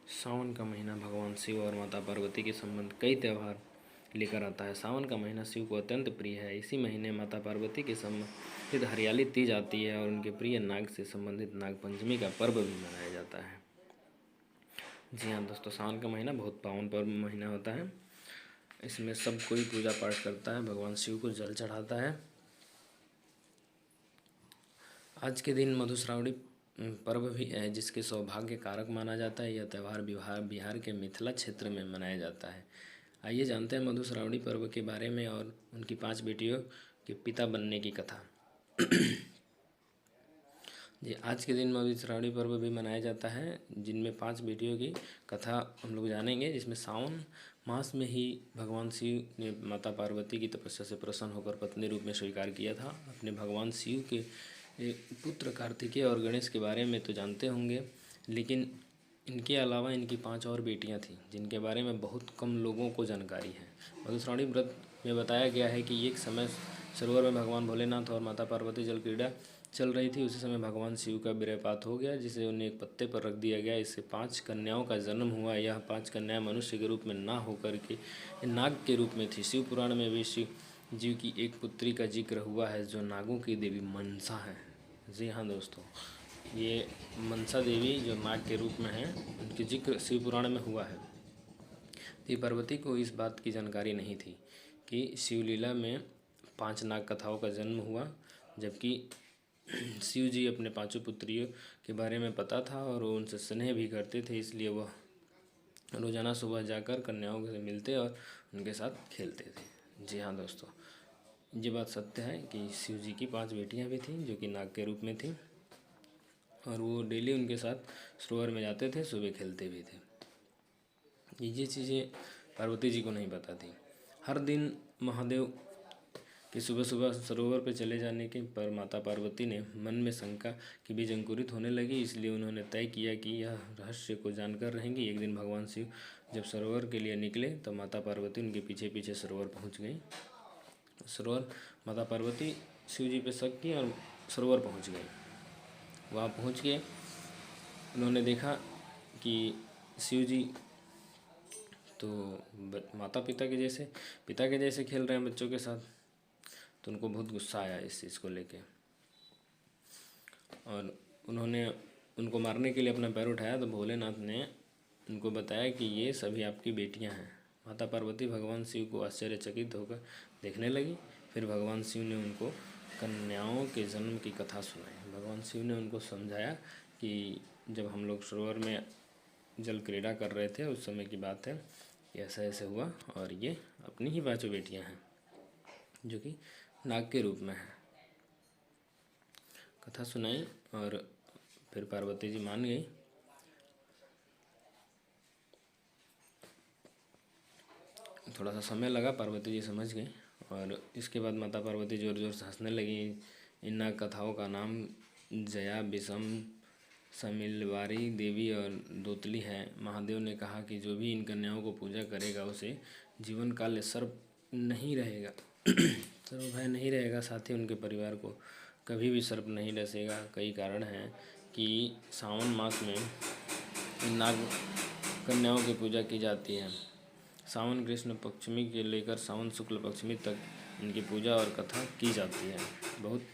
सावन का महीना भगवान शिव और माता पार्वती के संबंध कई त्यौहार लेकर आता है। सावन का महीना शिव को अत्यंत प्रिय है। इसी महीने माता पार्वती के संबंधित हरियाली तीज आती है और उनके प्रिय नाग से संबंधित नाग पंचमी का पर्व भी मनाया जाता है। जी हाँ दोस्तों, सावन का महीना बहुत पावन पर्व महीना होता है। इसमें सब कोई पूजा पाठ करता है, भगवान शिव को जल चढ़ाता है। आज के दिन मधुश्रावणी पर्व भी है, जिसके सौभाग्य कारक माना जाता है। यह त्यौहार बिहार के मिथिला क्षेत्र में मनाया जाता है। आइए जानते हैं मधुश्रावणी पर्व के बारे में और उनकी 5 बेटियों के पिता बनने की कथा। जी, आज के दिन मधुश्रावणी पर्व भी मनाया जाता है, जिनमें 5 बेटियों की कथा हम लोग जानेंगे। जिसमें सावन मास में ही भगवान शिव ने माता पार्वती की तपस्या से प्रसन्न होकर पत्नी रूप में स्वीकार किया था। अपने भगवान शिव के पुत्र कार्तिकेय और गणेश के बारे में तो जानते होंगे, लेकिन इनके अलावा इनकी 5 और बेटियां थीं, जिनके बारे में बहुत कम लोगों को जानकारी है। मधुश्रावणी व्रत में बताया गया है कि एक समय सरोवर में भगवान भोलेनाथ और माता पार्वती जल क्रीड़ा चल रही थी। उसी समय भगवान शिव का विरहपात हो गया, जिसे उन्हें एक पत्ते पर रख दिया गया। इससे 5 कन्याओं का जन्म हुआ। यह 5 कन्याएं मनुष्य के रूप में ना होकर के नाग के रूप में थी। शिव पुराण में भी शिव जीव की एक पुत्री का जिक्र हुआ है, जो नागों की देवी मनसा है। जी हाँ दोस्तों, ये मनसा देवी जो नाग के रूप में है, उनकी जिक्र शिव पुराण में हुआ है। देवी पार्वती को इस बात की जानकारी नहीं थी कि शिवलीला में 5 नाग कथाओं का जन्म हुआ, जबकि शिव जी अपने 5 पुत्रियों के बारे में पता था और वो उनसे स्नेह भी करते थे। इसलिए वह रोज़ाना सुबह जाकर कन्याओं से मिलते और उनके साथ खेलते थे। जी हाँ दोस्तों, ये बात सत्य है कि शिव जी की 5 बेटियां भी थीं, जो कि नाग के रूप में थीं, और वो डेली उनके साथ सरोवर में जाते थे, सुबह खेलते भी थे। ये चीज़ें पार्वती जी को नहीं पता थी। हर दिन महादेव कि सुबह सुबह सरोवर पर चले जाने के पर माता पार्वती ने मन में शंका की बीज अंकुरित होने लगी। इसलिए उन्होंने तय किया कि यह रहस्य को जानकर रहेंगी। एक दिन भगवान शिव जब सरोवर के लिए निकले तो माता पार्वती उनके पीछे पीछे सरोवर पहुंच गई। सरोवर माता पार्वती शिव जी पे शक की और सरोवर पहुंच गई। वहाँ पहुंच के उन्होंने देखा कि शिव जी तो माता पिता के जैसे खेल रहे हैं बच्चों के साथ। तो उनको बहुत गुस्सा आया इस चीज़ को लेके, और उन्होंने उनको मारने के लिए अपना पैर उठाया। तो भोलेनाथ ने उनको बताया कि ये सभी आपकी बेटियां हैं। माता पार्वती भगवान शिव को आश्चर्यचकित होकर देखने लगी। फिर भगवान शिव ने उनको कन्याओं के जन्म की कथा सुनाई। भगवान शिव ने उनको समझाया कि जब हम लोग सरोवर में जल क्रीड़ा कर रहे थे उस समय की बात है, ऐसा ऐसे हुआ, और ये अपनी ही 5 बेटियां हैं जो कि नाग के रूप में है। कथा सुनाई और फिर पार्वती जी मान गई। थोड़ा सा समय लगा, पार्वती जी समझ गई, और इसके बाद माता पार्वती ज़ोर ज़ोर से हंसने लगी। इन नाग कथाओं का नाम जया, विषम, समिलवारी देवी और दोतली है। महादेव ने कहा कि जो भी इन कन्याओं को पूजा करेगा उसे जीवन काल सर्प नहीं रहेगा सर्प भय नहीं रहेगा। साथ ही उनके परिवार को कभी भी सर्प नहीं डसेगा। कई कारण हैं कि सावन मास में इन नाग कन्याओं की पूजा की जाती है। सावन कृष्ण पक्षमी के लेकर सावन शुक्ल पक्षमी तक इनकी पूजा और कथा की जाती है। बहुत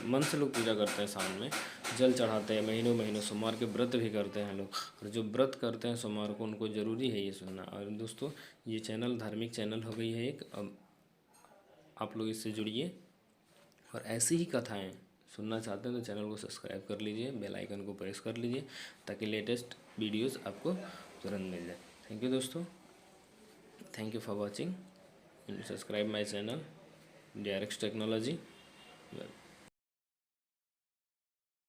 मन से लोग पूजा करते हैं। सावन में जल चढ़ाते हैं, महीनों महीनों सोमवार के व्रत भी करते हैं लोग, और जो व्रत करते हैं सोमवार को उनको ज़रूरी है ये सुनना। और दोस्तों, ये चैनल धार्मिक चैनल हो गई है एक, अब आप लोग इससे जुड़िए और ऐसी ही कथाएं सुनना चाहते हैं तो चैनल को सब्सक्राइब कर लीजिए, बेल आइकन को प्रेस कर लीजिए, ताकि लेटेस्ट वीडियोस आपको तुरंत मिल जाए। थैंक यू दोस्तों, thank you for watching. Subscribe my channel DRX technology.